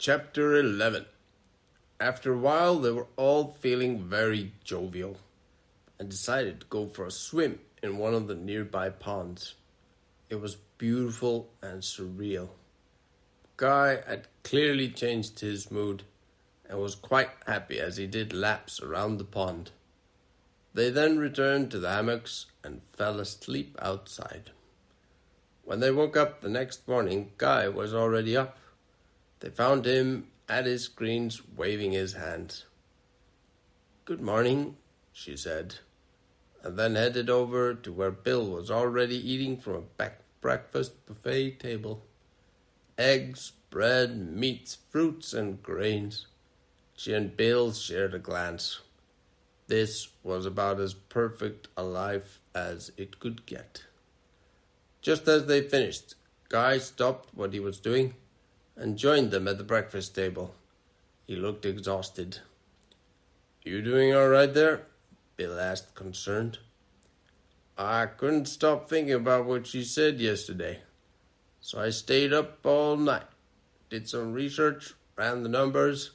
Chapter 11. After a while, they were all feeling very jovial and decided to go for a swim in one of the nearby ponds. It was beautiful and surreal. Guy had clearly changed his mood and was quite happy as he did laps around the pond. They then returned to the hammocks and fell asleep outside. When they woke up the next morning, Guy was already up. They found him at his screens waving his hands. "Good morning," she said, and then headed over to where Bill was already eating from a breakfast buffet table. Eggs, bread, meats, fruits, and grains. She and Bill shared a glance. This was about as perfect a life as it could get. Just as they finished, Guy stopped what he was doing and joined them at the breakfast table. He looked exhausted. "You doing all right there?" Bill asked, concerned. "I couldn't stop thinking about what she said yesterday, so I stayed up all night, did some research, ran the numbers,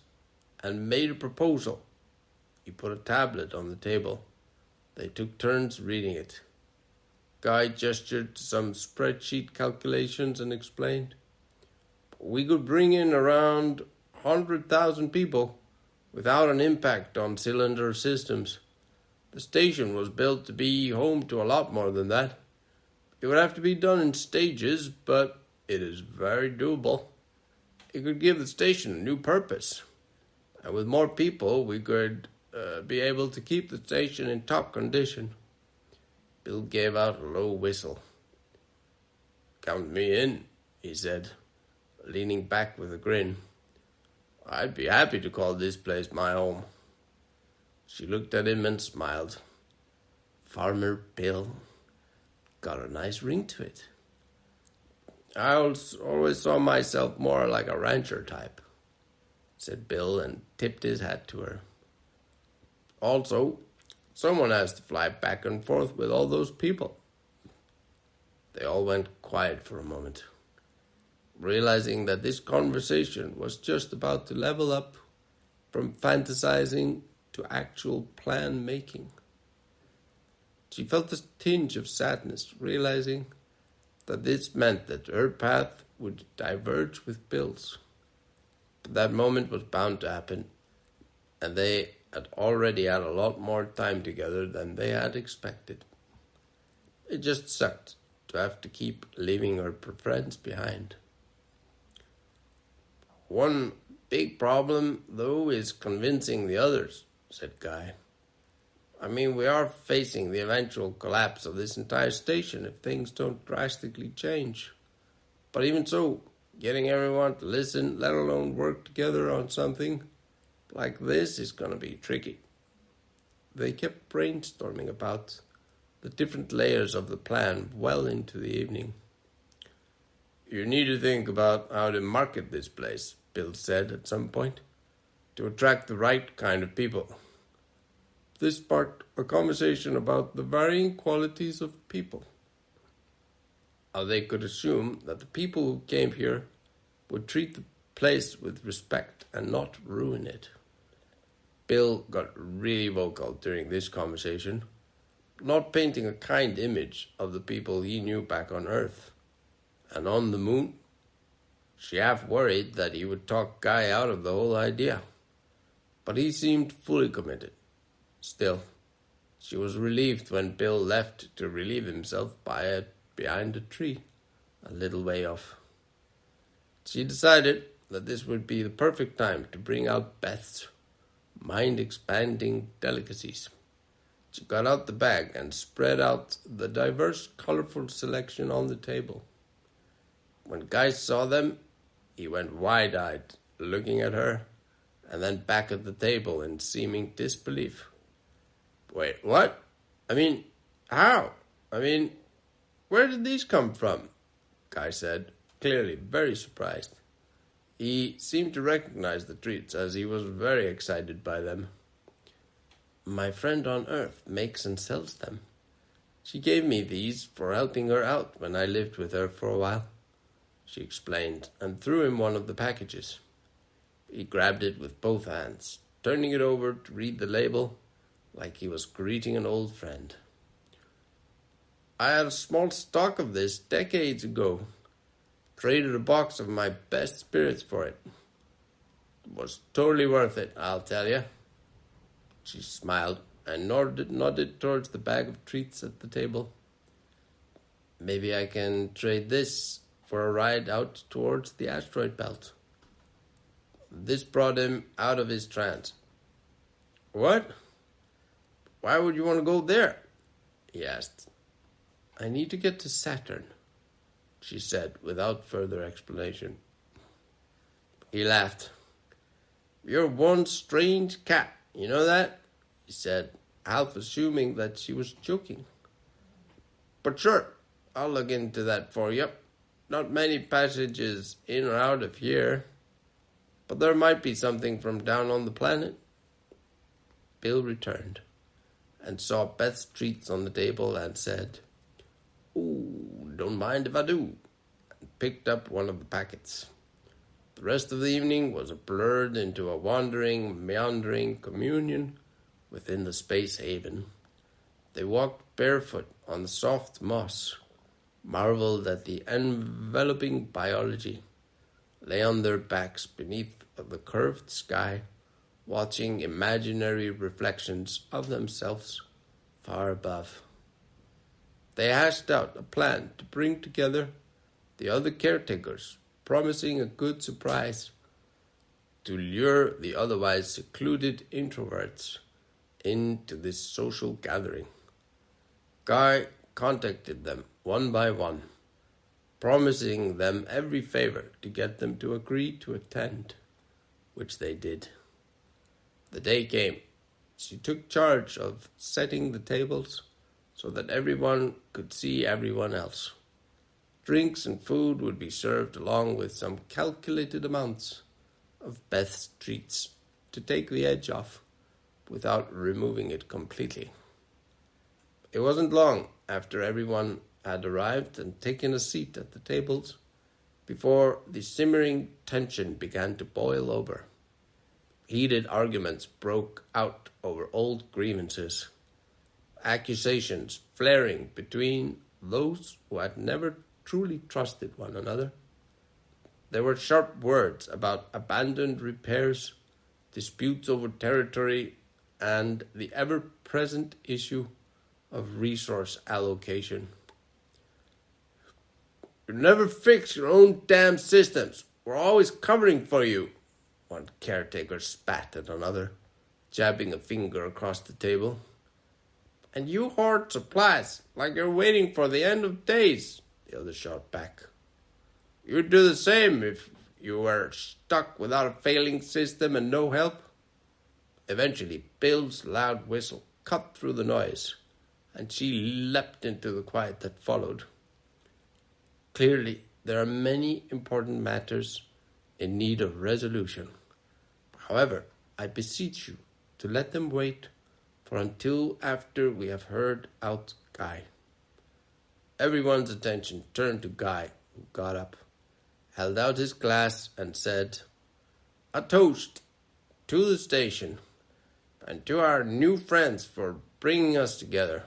and made a proposal." He put a tablet on the table. They took turns reading it. Guy gestured to some spreadsheet calculations and explained, "We could bring in around 100,000 people without an impact on cylinder systems. The station was built to be home to a lot more than that. It would have to be done in stages, but it is very doable. It could give the station a new purpose. And with more people, we could be able to keep the station in top condition." Bill gave out a low whistle. "Count me in," he said, leaning back with a grin. "I'd be happy to call this place my home." She looked at him and smiled. Farmer Bill. Got a nice ring to it. "I always saw myself more like a rancher type," said Bill and tipped his hat to her. "Also, someone has to fly back and forth with all those people." They all went quiet for a moment, realizing that this conversation was just about to level up from fantasizing to actual plan making. She felt a tinge of sadness, realizing that this meant that her path would diverge with Bill's. But that moment was bound to happen, and they had already had a lot more time together than they had expected. It just sucked to have to keep leaving her friends behind. "One big problem, though, is convincing the others," said Guy. "I mean, we are facing the eventual collapse of this entire station if things don't drastically change. But even so, getting everyone to listen, let alone work together on something like this, is going to be tricky." They kept brainstorming about the different layers of the plan well into the evening. "You need to think about how to market this place," Bill said at some point, "to attract the right kind of people." This sparked a conversation about the varying qualities of people. How they could assume that the people who came here would treat the place with respect and not ruin it. Bill got really vocal during this conversation, not painting a kind image of the people he knew back on Earth. And on the moon, she half worried that he would talk Guy out of the whole idea. But he seemed fully committed. Still, she was relieved when Bill left to relieve himself behind a tree, a little way off. She decided that this would be the perfect time to bring out Beth's mind-expanding delicacies. She got out the bag and spread out the diverse, colorful selection on the table. When Guy saw them, he went wide-eyed, looking at her, and then back at the table in seeming disbelief. "Wait, what? I mean, how? I mean, where did these come from?" Guy said, clearly very surprised. He seemed to recognize the treats as he was very excited by them. "My friend on Earth makes and sells them. She gave me these for helping her out when I lived with her for a while," she explained, and threw him one of the packages. He grabbed it with both hands, turning it over to read the label like he was greeting an old friend. I had a small stock of this decades ago. Traded a box of my best spirits for it. It was totally worth it, I'll tell you. She smiled and nodded towards the bag of treats at the table. Maybe I can trade this for a ride out towards the asteroid belt. This brought him out of his trance. What? Why would you want to go there? He asked. I need to get to Saturn, she said without further explanation. He laughed. You're one strange cat, you know that? He said, half assuming that she was joking. But sure, I'll look into that for you. Not many passages in or out of here, but there might be something from down on the planet. Bill returned and saw Beth's treats on the table and said, "Ooh, don't mind if I do," and picked up one of the packets. The rest of the evening was blurred into a wandering, meandering communion within the space haven. They walked barefoot on the soft moss, marveled at the enveloping biology, lay on their backs beneath the curved sky, watching imaginary reflections of themselves far above. They hashed out a plan to bring together the other caretakers, promising a good surprise to lure the otherwise secluded introverts into this social gathering. Guy contacted them one by one, promising them every favor to get them to agree to attend, which they did. The day came. She took charge of setting the tables so that everyone could see everyone else. Drinks and food would be served along with some calculated amounts of Beth's treats to take the edge off without removing it completely. It wasn't long after everyone had arrived and taken a seat at the tables before the simmering tension began to boil over. Heated arguments broke out over old grievances, accusations flaring between those who had never truly trusted one another. There were sharp words about abandoned repairs, disputes over territory, and the ever-present issue of resource allocation. You never fix your own damn systems. We're always covering for you. One caretaker spat at another, jabbing a finger across the table. And you hoard supplies like you're waiting for the end of days, the other shot back. You'd do the same if you were stuck without a failing system and no help. Eventually, Bill's loud whistle cut through the noise, and she leapt into the quiet that followed. Clearly, there are many important matters in need of resolution. However, I beseech you to let them wait for until after we have heard out Guy. Everyone's attention turned to Guy, who got up, held out his glass, and said, "A toast to the station and to our new friends for bringing us together."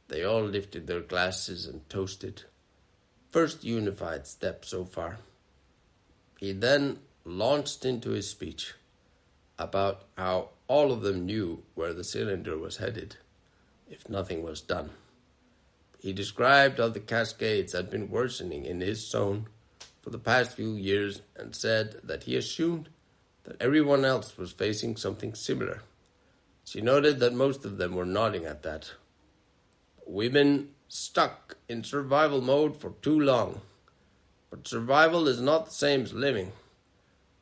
They all lifted their glasses and toasted. First unified step so far. He then launched into his speech about how all of them knew where the cylinder was headed if nothing was done. He described how the cascades had been worsening in his zone for the past few years and said that he assumed that everyone else was facing something similar. She noted that most of them were nodding at that. We've been stuck in survival mode for too long, but survival is not the same as living.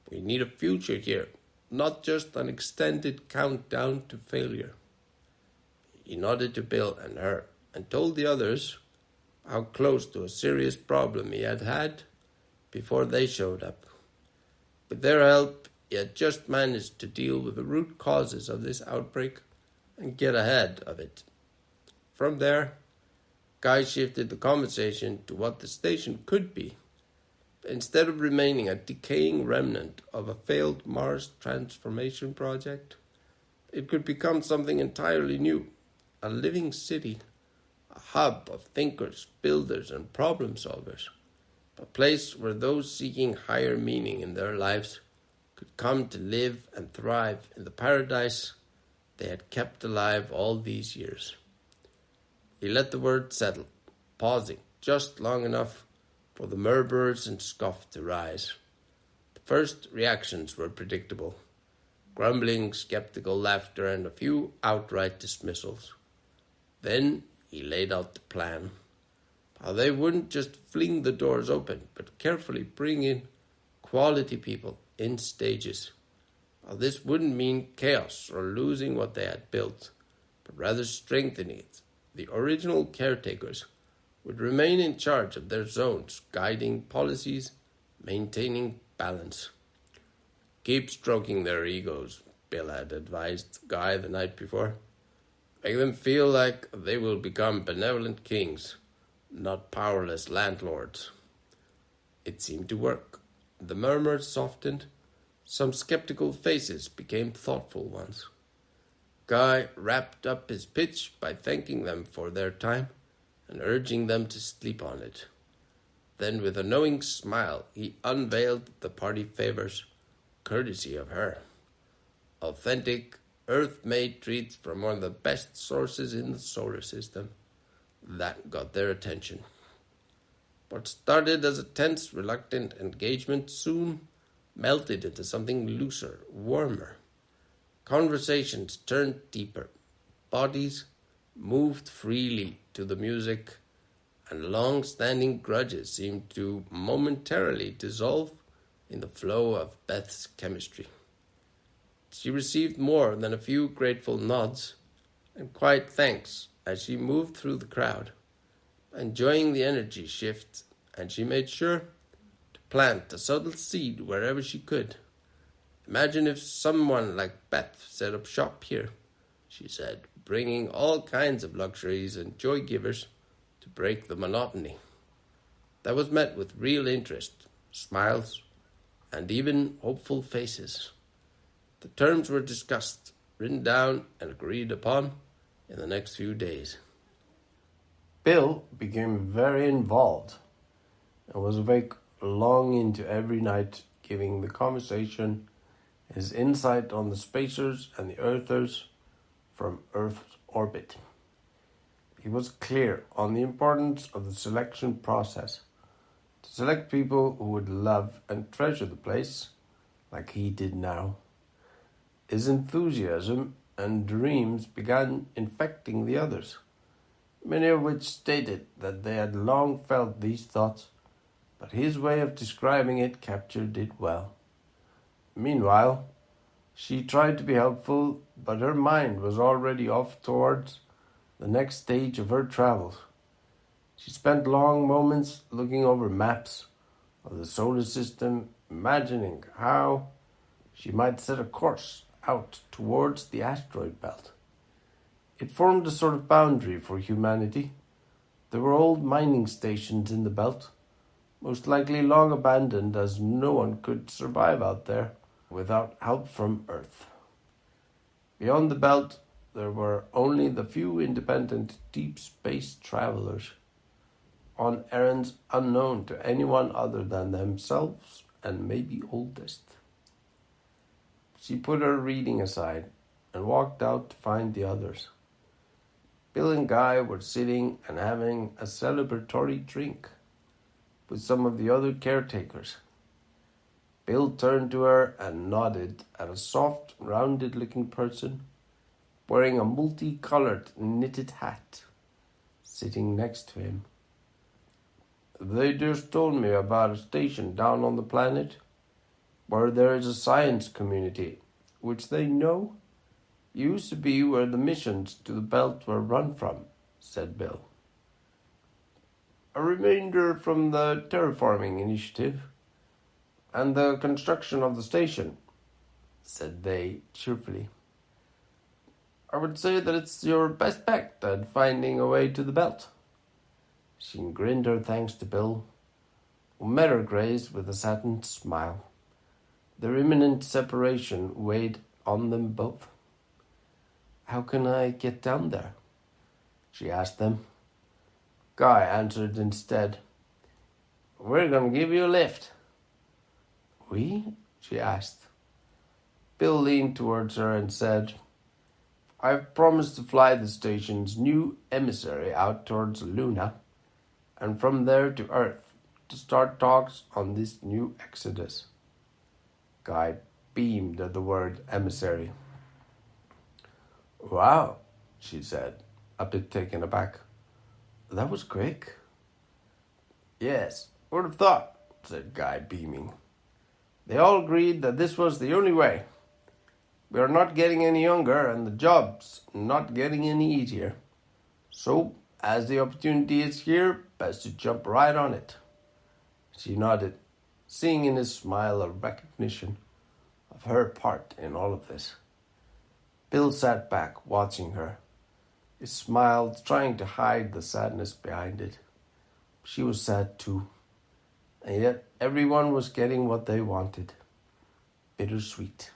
We need a future here, not just an extended countdown to failure. He nodded to Bill and her and told the others how close to a serious problem he had had before they showed up. With their help, he had just managed to deal with the root causes of this outbreak and get ahead of it. From there, Guy shifted the conversation to what the station could be, Instead of remaining a decaying remnant of a failed Mars transformation project, it could become something entirely new, a living city, a hub of thinkers, builders, and problem solvers, a place where those seeking higher meaning in their lives could come to live and thrive in the paradise they had kept alive all these years. He let the word settle, pausing just long enough for the murmurs and scoff to rise. The first reactions were predictable: grumbling, skeptical laughter, and a few outright dismissals. Then he laid out the plan. How they wouldn't just fling the doors open, but carefully bring in quality people in stages. How this wouldn't mean chaos or losing what they had built, but rather strengthening it. The original caretakers would remain in charge of their zones, guiding policies, maintaining balance. Keep stroking their egos, Bill had advised Guy the night before. Make them feel like they will become benevolent kings, not powerless landlords. It seemed to work. The murmurs softened. Some skeptical faces became thoughtful ones. Guy wrapped up his pitch by thanking them for their time and urging them to sleep on it. Then, with a knowing smile, he unveiled the party favors, courtesy of her. Authentic, earth-made treats from one of the best sources in the solar system. That got their attention. What started as a tense, reluctant engagement soon melted into something looser, warmer. Conversations turned deeper. Bodies moved freely to the music, and long-standing grudges seemed to momentarily dissolve in the flow of Beth's chemistry. She received more than a few grateful nods and quiet thanks as she moved through the crowd, enjoying the energy shift, and she made sure to plant a subtle seed wherever she could. Imagine if someone like Beth set up shop here, she said, bringing all kinds of luxuries and joy givers to break the monotony. That was met with real interest, smiles, and even hopeful faces. The terms were discussed, written down, and agreed upon in the next few days. Bill became very involved and was awake long into every night, giving the conversation his insight on the spacers and the earthers from Earth's orbit. He was clear on the importance of the selection process, to select people who would love and treasure the place like he did now. His enthusiasm and dreams began infecting the others, many of which stated that they had long felt these thoughts, but his way of describing it captured it well. Meanwhile, she tried to be helpful, but her mind was already off towards the next stage of her travels. She spent long moments looking over maps of the solar system, imagining how she might set a course out towards the asteroid belt. It formed a sort of boundary for humanity. There were old mining stations in the belt, most likely long abandoned, as no one could survive out there without help from Earth. Beyond the belt, there were only the few independent deep space travelers, on errands unknown to anyone other than themselves and maybe oldest. She put her reading aside and walked out to find the others. Bill and Guy were sitting and having a celebratory drink with some of the other caretakers. Bill turned to her and nodded at a soft, rounded-looking person wearing a multicolored knitted hat sitting next to him. They just told me about a station down on the planet where there is a science community, which they know used to be where the missions to the belt were run from, said Bill. A remainder from the terraforming initiative and the construction of the station, said they cheerfully. I would say that it's your best bet at finding a way to the belt. She grinned her thanks to Bill, who met her grace with a saddened smile. Their imminent separation weighed on them both. "How can I get down there?" she asked them. Guy answered instead, "We're going to give you a lift." "We?" she asked. Bill leaned towards her and said, "I've promised to fly the station's new emissary out towards Luna, and from there to Earth, to start talks on this new exodus." Guy beamed at the word emissary. "Wow," she said, a bit taken aback. "That was quick." "Yes, would have thought," said Guy, beaming. They all agreed that this was the only way. We are not getting any younger, and the job's not getting any easier. So, as the opportunity is here, best to jump right on it. She nodded, seeing in his smile a recognition of her part in all of this. Bill sat back, watching her, his smile trying to hide the sadness behind it. She was sad too, and yet everyone was getting what they wanted. Bittersweet.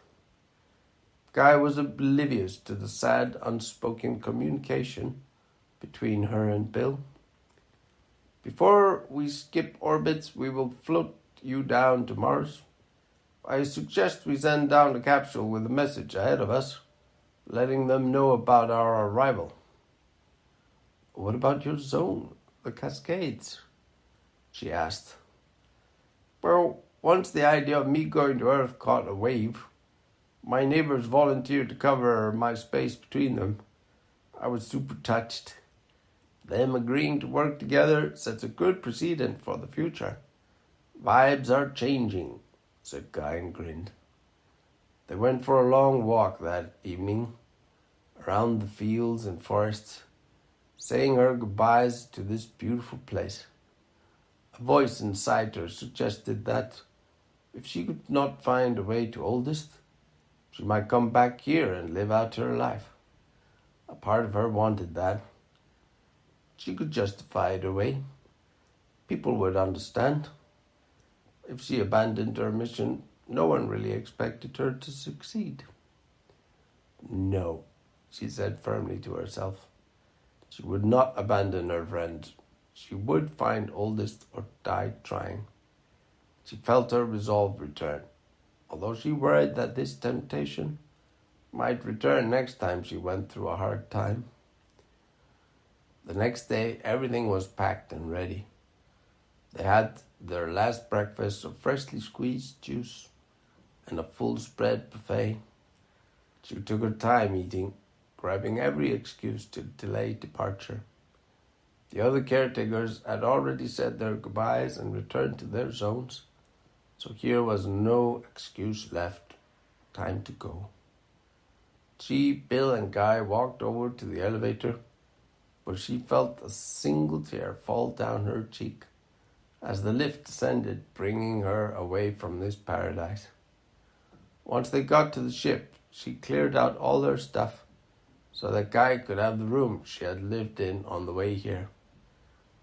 Guy was oblivious to the sad, unspoken communication between her and Bill. "Before we skip orbits, we will float you down to Mars. I suggest we send down a capsule with a message ahead of us, letting them know about our arrival." "What about your zone, the Cascades?" she asked. "Well, once the idea of me going to Earth caught a wave, my neighbors volunteered to cover my space between them. I was super touched. Them agreeing to work together sets a good precedent for the future. Vibes are changing," said Guy and grinned. They went for a long walk that evening, around the fields and forests, saying her goodbyes to this beautiful place. A voice inside her suggested that if she could not find a way to Oldest, she might come back here and live out her life. A part of her wanted that. She could justify it away. People would understand. If she abandoned her mission, no one really expected her to succeed. No, she said firmly to herself. She would not abandon her friend. She would find Oldest or die trying. She felt her resolve return, although she worried that this temptation might return next time she went through a hard time. The next day, everything was packed and ready. They had their last breakfast of freshly squeezed juice and a full spread buffet. She took her time eating, grabbing every excuse to delay departure. The other caretakers had already said their goodbyes and returned to their zones, so here was no excuse left. Time to go. She, Bill, and Guy walked over to the elevator, where she felt a single tear fall down her cheek as the lift descended, bringing her away from this paradise. Once they got to the ship, she cleared out all her stuff so that Guy could have the room she had lived in on the way here.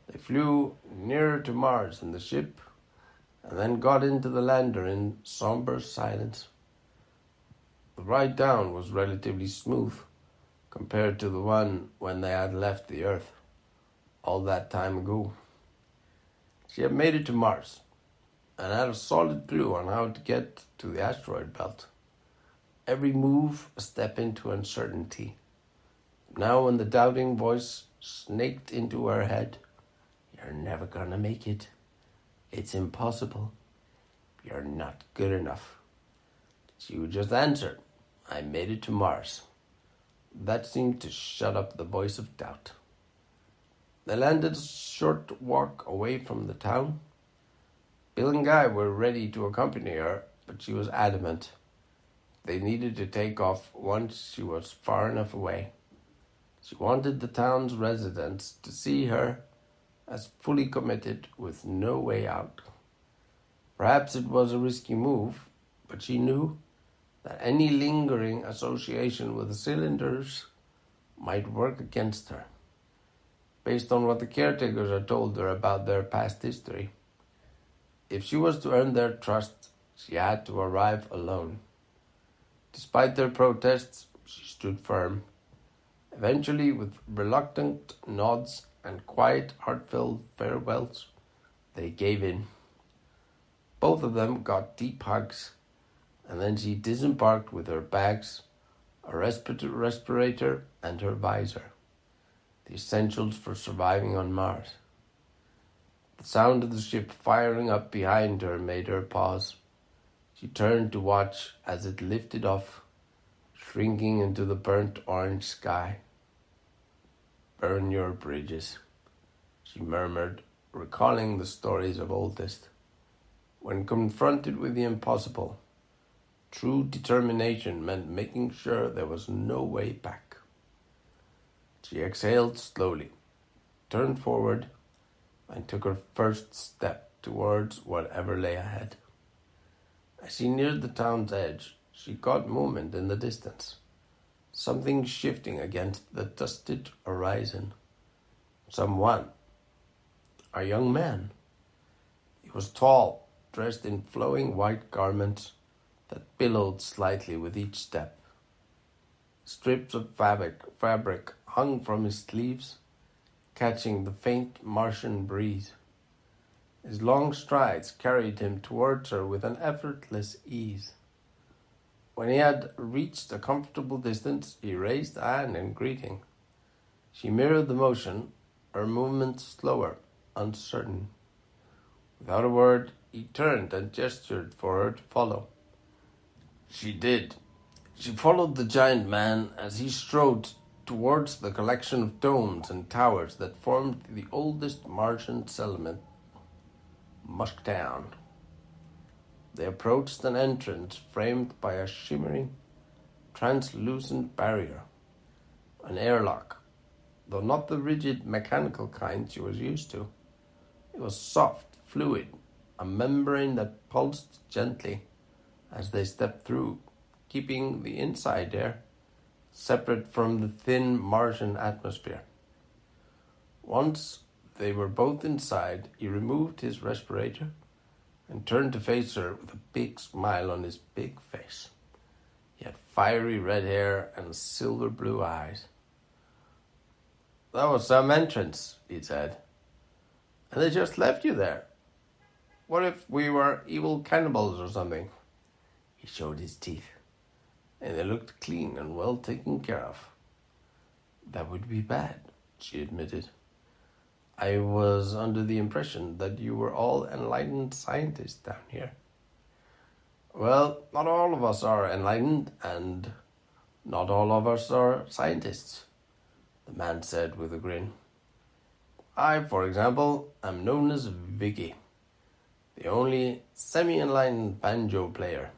They flew nearer to Mars in the ship and then got into the lander in somber silence. The ride down was relatively smooth compared to the one when they had left the Earth all that time ago. She had made it to Mars and had a solid clue on how to get to the asteroid belt. Every move a step into uncertainty. Now when the doubting voice snaked into her head, "You're never gonna make it. It's impossible. You're not good enough," she would just answer, "I made it to Mars." That seemed to shut up the voice of doubt. They landed a short walk away from the town. Bill and Guy were ready to accompany her, but she was adamant. They needed to take off once she was far enough away. She wanted the town's residents to see her as fully committed with no way out. Perhaps it was a risky move, but she knew that any lingering association with the cylinders might work against her, based on what the caretakers had told her about their past history. If she was to earn their trust, she had to arrive alone. Despite their protests, she stood firm. Eventually, with reluctant nods and quiet, heartfelt farewells, they gave in. Both of them got deep hugs, and then she disembarked with her bags, a respirator, and her visor, the essentials for surviving on Mars. The sound of the ship firing up behind her made her pause. She turned to watch as it lifted off, shrinking into the burnt orange sky. "Burn your bridges," she murmured, recalling the stories of oldest. When confronted with the impossible, true determination meant making sure there was no way back. She exhaled slowly, turned forward, and took her first step towards whatever lay ahead. As she neared the town's edge, she caught movement in the distance, something shifting against the dusted horizon. Someone, a young man. He was tall, dressed in flowing white garments that billowed slightly with each step. Strips of fabric hung from his sleeves, catching the faint Martian breeze. His long strides carried him towards her with an effortless ease. When he had reached a comfortable distance, he raised a hand in greeting. She mirrored the motion, her movements slower, uncertain. Without a word, he turned and gestured for her to follow. She did. She followed the giant man as he strode towards the collection of domes and towers that formed the oldest Martian settlement, Musktown. They approached an entrance framed by a shimmering, translucent barrier, an airlock, though not the rigid mechanical kind she was used to. It was soft, fluid, a membrane that pulsed gently as they stepped through, keeping the inside air separate from the thin Martian atmosphere. Once they were both inside, he removed his respirator and turned to face her with a big smile on his big face. He had fiery red hair and silver blue eyes. "That was some entrance," he said. "And they just left you there. What if we were evil cannibals or something?" He showed his teeth, and they looked clean and well taken care of. "That would be bad," she admitted. "I was under the impression that you were all enlightened scientists down here." "Well, not all of us are enlightened, and not all of us are scientists," the man said with a grin. "I, for example, am known as Vicky, the only semi-enlightened banjo player."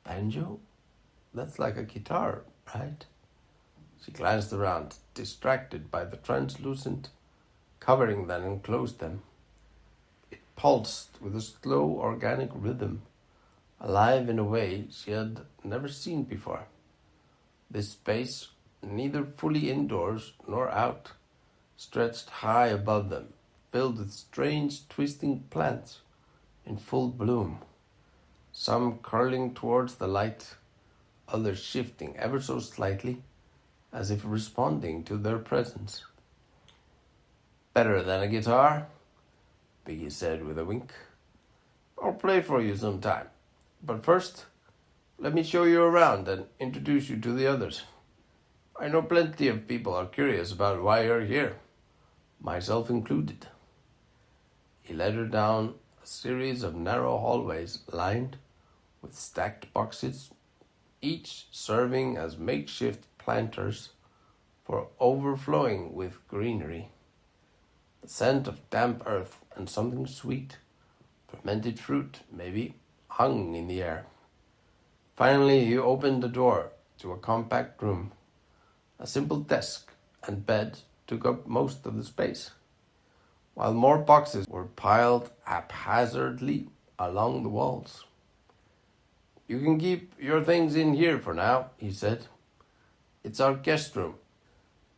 "Banjo? That's like a guitar, right?" She glanced around, distracted by the translucent covering that enclosed them. It pulsed with a slow organic rhythm, alive in a way she had never seen before. This space, neither fully indoors nor out, stretched high above them, filled with strange twisting plants in full bloom, some curling towards the light, others shifting ever so slightly, as if responding to their presence. "Better than a guitar," Biggie said with a wink. "I'll play for you sometime. But first, let me show you around and introduce you to the others. I know plenty of people are curious about why you're here, myself included." He led her down a series of narrow hallways lined with stacked boxes, each serving as makeshift planters for overflowing with greenery. The scent of damp earth and something sweet, fermented fruit maybe, hung in the air. Finally, he opened the door to a compact room. A simple desk and bed took up most of the space, while more boxes were piled haphazardly along the walls. "You can keep your things in here for now," he said. "It's our guest room,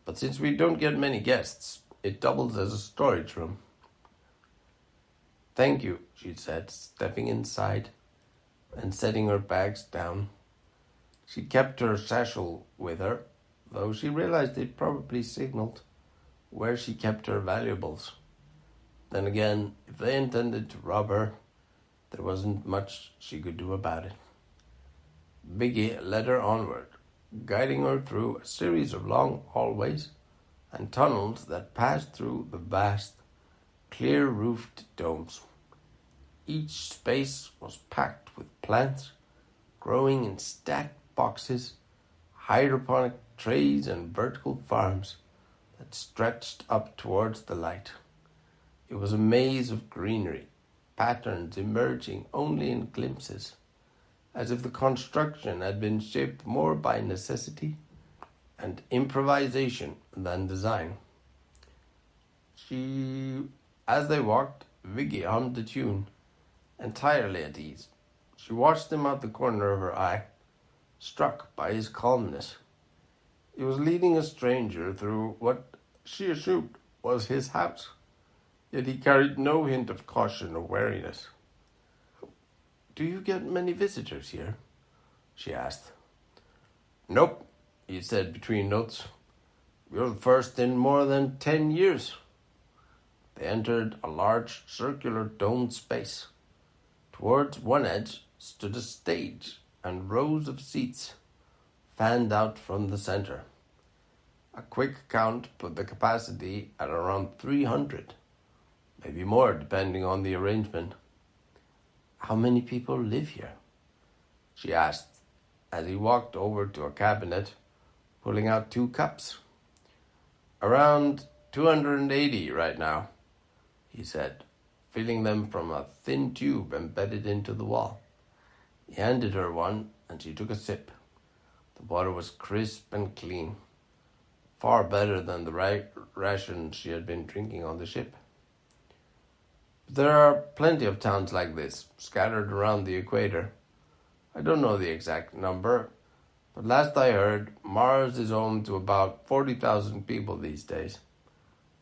but since we don't get many guests, it doubles as a storage room." Thank you, she said, stepping inside and setting her bags down. She kept her satchel with her, though she realized it probably signaled where she kept her valuables. Then again, if they intended to rob her, there wasn't much she could do about it. Vicky led her onward, guiding her through a series of long hallways and tunnels that passed through the vast, clear-roofed domes. Each space was packed with plants growing in stacked boxes, hydroponic trays, and vertical farms that stretched up towards the light. It was a maze of greenery, patterns emerging only in glimpses, as if the construction had been shaped more by necessity and improvisation than design. As they walked, Vicky hummed a tune, entirely at ease. She watched him out the corner of her eye, struck by his calmness. He was leading a stranger through what she assumed was his house, yet he carried no hint of caution or wariness. "Do you get many visitors here?" she asked. "Nope," he said between notes. "You're the first in more than 10 years. They entered a large circular domed space. Towards one edge stood a stage and rows of seats fanned out from the center. A quick count put the capacity at around 300, maybe more depending on the arrangement. "How many people live here?" she asked as he walked over to a cabinet, pulling out 2 cups. "Around 280 right now," he said, filling them from a thin tube embedded into the wall. He handed her one, and she took a sip. The water was crisp and clean, far better than the ration she had been drinking on the ship. "There are plenty of towns like this, scattered around the equator. I don't know the exact number, but last I heard, Mars is home to about 40,000 people these days."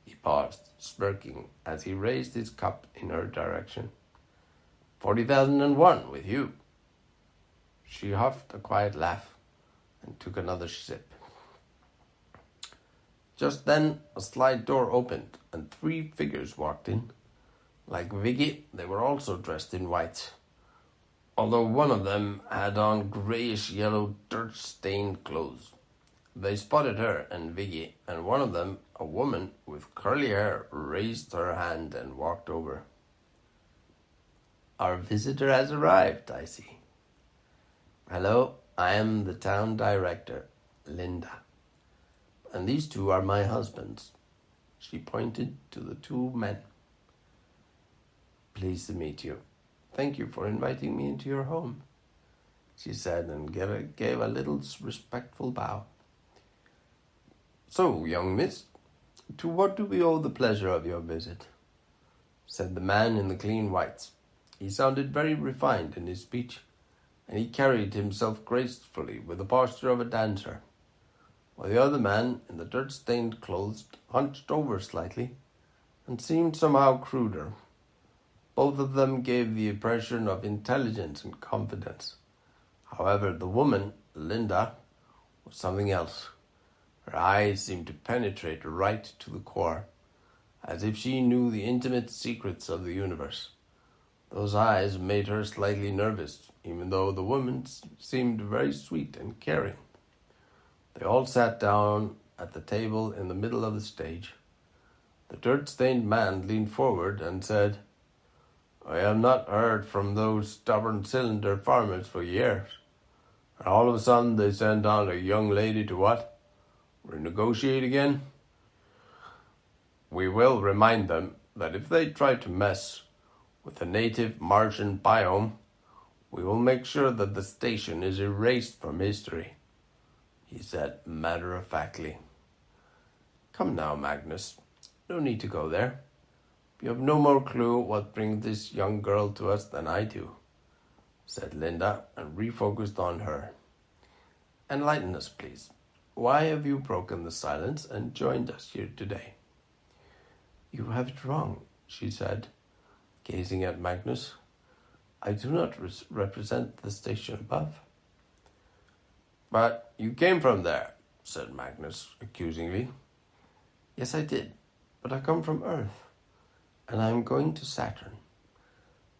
He paused, smirking, as he raised his cup in her direction. 40,001 with you." She huffed a quiet laugh and took another sip. Just then, a slide door opened, and 3 figures walked in. Like Vicky, they were also dressed in white, although one of them had on grayish-yellow, dirt-stained clothes. They spotted her and Vicky, and one of them, a woman with curly hair, raised her hand and walked over. "Our visitor has arrived, I see." "Hello, I am the town director, Linda. And these 2 are my husbands." She pointed to the 2 men. "Pleased to meet you. Thank you for inviting me into your home," she said, and gave a little respectful bow. "So, young miss, to what do we owe the pleasure of your visit?" said the man in the clean whites. He sounded very refined in his speech, and he carried himself gracefully with the posture of a dancer, while the other man in the dirt-stained clothes hunched over slightly and seemed somehow cruder. Both of them gave the impression of intelligence and confidence. However, the woman, Linda, was something else. Her eyes seemed to penetrate right to the core, as if she knew the intimate secrets of the universe. Those eyes made her slightly nervous, even though the woman seemed very sweet and caring. They all sat down at the table in the middle of the stage. The dirt-stained man leaned forward and said, "I have not heard from those stubborn cylinder farmers for years. And all of a sudden they send on a young lady to what? Renegotiate again? We will remind them that if they try to mess with the native Martian biome, we will make sure that the station is erased from history," he said matter-of-factly. "Come now, Magnus. No need to go there. You have no more clue what brings this young girl to us than I do," said Linda, and refocused on her. "Enlighten us, please. Why have you broken the silence and joined us here today?" "You have it wrong," she said, gazing at Magnus. I do not represent the station above. But you came from there, said Magnus accusingly. Yes, I did, but I come from Earth, and I am going to Saturn.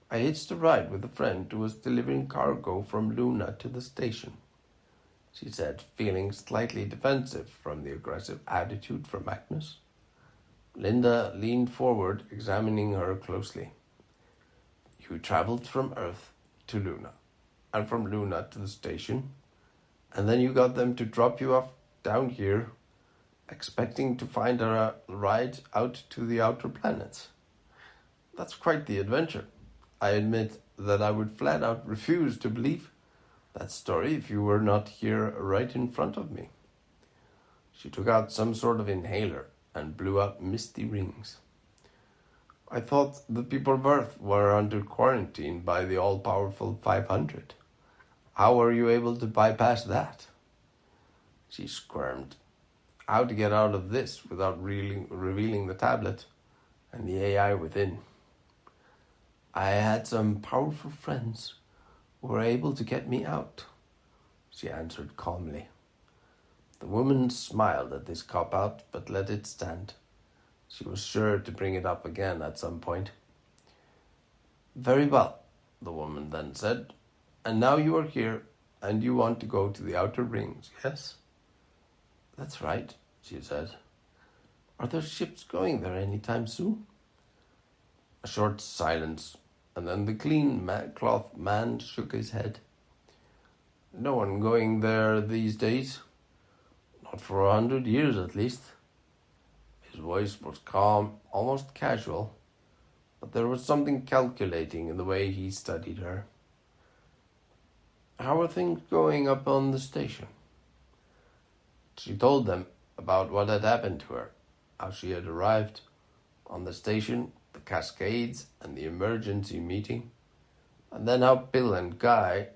I hitched a ride with a friend who was delivering cargo from Luna to the station, she said, feeling slightly defensive from the aggressive attitude from Magnus. Linda leaned forward, examining her closely. You traveled from Earth to Luna, and from Luna to the station, and then you got them to drop you off down here, expecting to find a ride out to the outer planets. That's quite the adventure. I admit that I would flat out refuse to believe that story if you were not here right in front of me. She took out some sort of inhaler and blew out misty rings. I thought the people of Earth were under quarantine by the all-powerful 500. How were you able to bypass that? She squirmed. How to get out of this without revealing the tablet and the AI within. I had some powerful friends who were able to get me out, she answered calmly. The woman smiled at this cop-out, but let it stand. She was sure to bring it up again at some point. Very well, the woman then said. And now you are here, and you want to go to the outer rings, yes? That's right, she said. Are there ships going there any time soon? A short silence, and then the clean cloth man shook his head. No one going there these days. Not for 100 years at least. His voice was calm, almost casual, but there was something calculating in the way he studied her. How are things going up on the station? She told them about what had happened to her, how she had arrived on the station, the cascades, and the emergency meeting, and then how Bill and Guy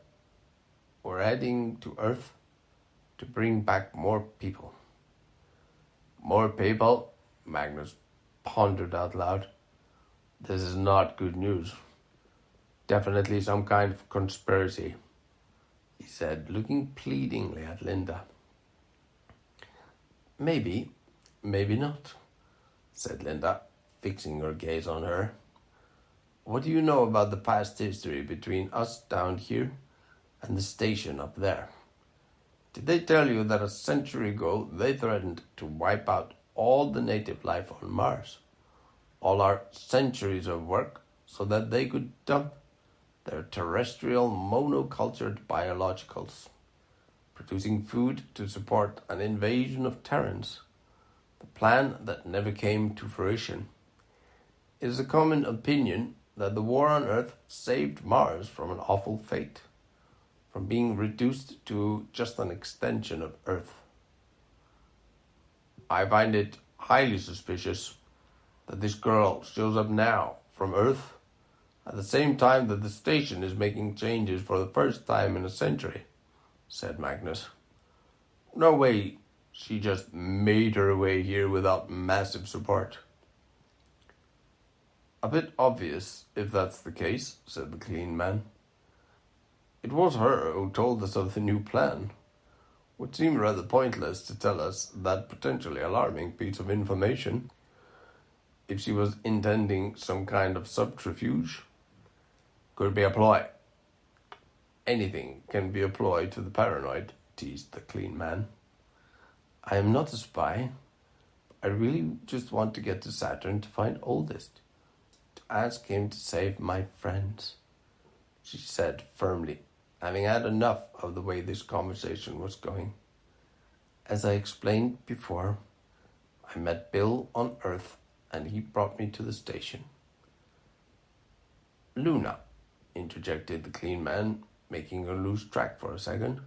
were heading to Earth to bring back more people. More people? Magnus pondered out loud. This is not good news. Definitely some kind of conspiracy, he said, looking pleadingly at Linda. Maybe, maybe not, said Linda, fixing her gaze on her. What do you know about the past history between us down here and the station up there? Did they tell you that a century ago they threatened to wipe out all the native life on Mars, all our centuries of work, so that they could dump their terrestrial monocultured biologicals, producing food to support an invasion of Terrans, the plan that never came to fruition? It is a common opinion that the war on Earth saved Mars from an awful fate, from being reduced to just an extension of Earth. I find it highly suspicious that this girl shows up now from Earth at the same time that the station is making changes for the first time in a century, said Magnus. No way she just made her way here without massive support. A bit obvious, if that's the case, said the clean man. It was her who told us of the new plan. Would seem rather pointless to tell us that potentially alarming piece of information if she was intending some kind of subterfuge. Could be a ploy. Anything can be a ploy to the paranoid, teased the clean man. I am not a spy. I really just want to get to Saturn to find Oldest, to ask him to save my friends, she said firmly, having had enough of the way this conversation was going. As I explained before, I met Bill on Earth and he brought me to the station. Luna, interjected the clean man, making her lose track for a second.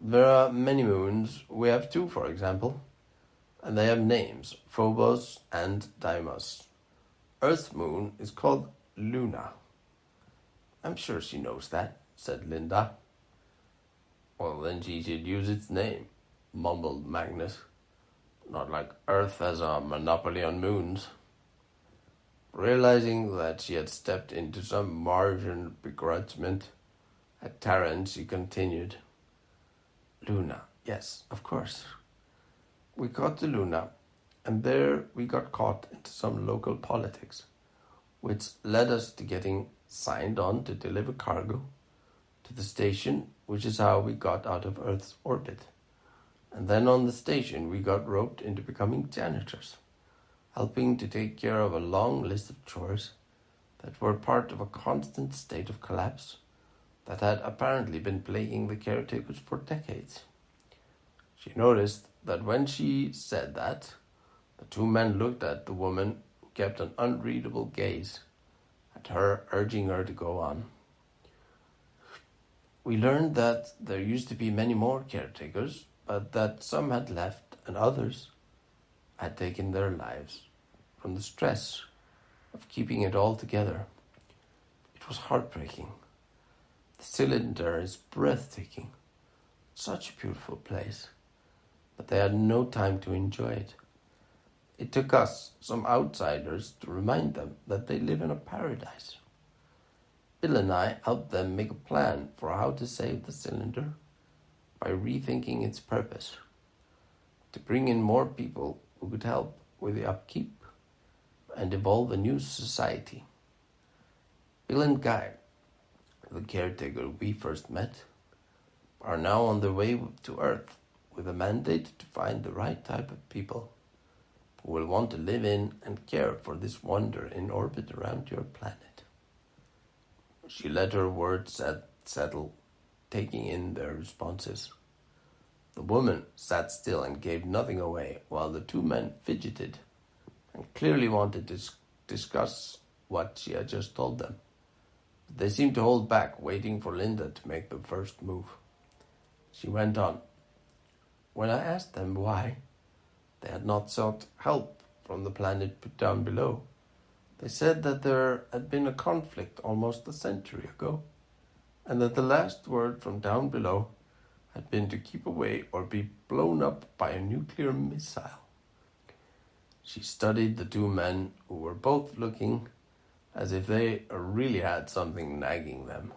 There are many moons. We have two, for example, and they have names, Phobos and Deimos. Earth's moon is called Luna. I'm sure she knows that, said Linda. Well, then she should use its name, mumbled Magnus. Not like Earth has a monopoly on moons. Realizing that she had stepped into some Martian begrudgment at Tarrant, she continued, Luna, yes, of course. We got to Luna, and there we got caught into some local politics, which led us to getting signed on to deliver cargo to the station, which is how we got out of Earth's orbit. And then on the station, we got roped into becoming janitors, helping to take care of a long list of chores that were part of a constant state of collapse that had apparently been plaguing the caretakers for decades. She noticed that when she said that, the two men looked at the woman who kept an unreadable gaze at her, urging her to go on. We learned that there used to be many more caretakers, but that some had left and others had taken their lives from the stress of keeping it all together. It was heartbreaking. The cylinder is breathtaking. Such a beautiful place. But they had no time to enjoy it. It took us, some outsiders, to remind them that they live in a paradise. Bill and I helped them make a plan for how to save the cylinder by rethinking its purpose, to bring in more people who could help with the upkeep and evolve a new society. Bill and Guy, the caretaker we first met, are now on their way to Earth with a mandate to find the right type of people who will want to live in and care for this wonder in orbit around your planet. She let her words settle, taking in their responses. The woman sat still and gave nothing away, while the two men fidgeted and clearly wanted to discuss what she had just told them. But they seemed to hold back, waiting for Linda to make the first move. She went on. When I asked them why they had not sought help from the planet down below, they said that there had been a conflict almost a century ago, and that the last word from down below had been to keep away or be blown up by a nuclear missile. She studied the two men, who were both looking as if they really had something nagging them.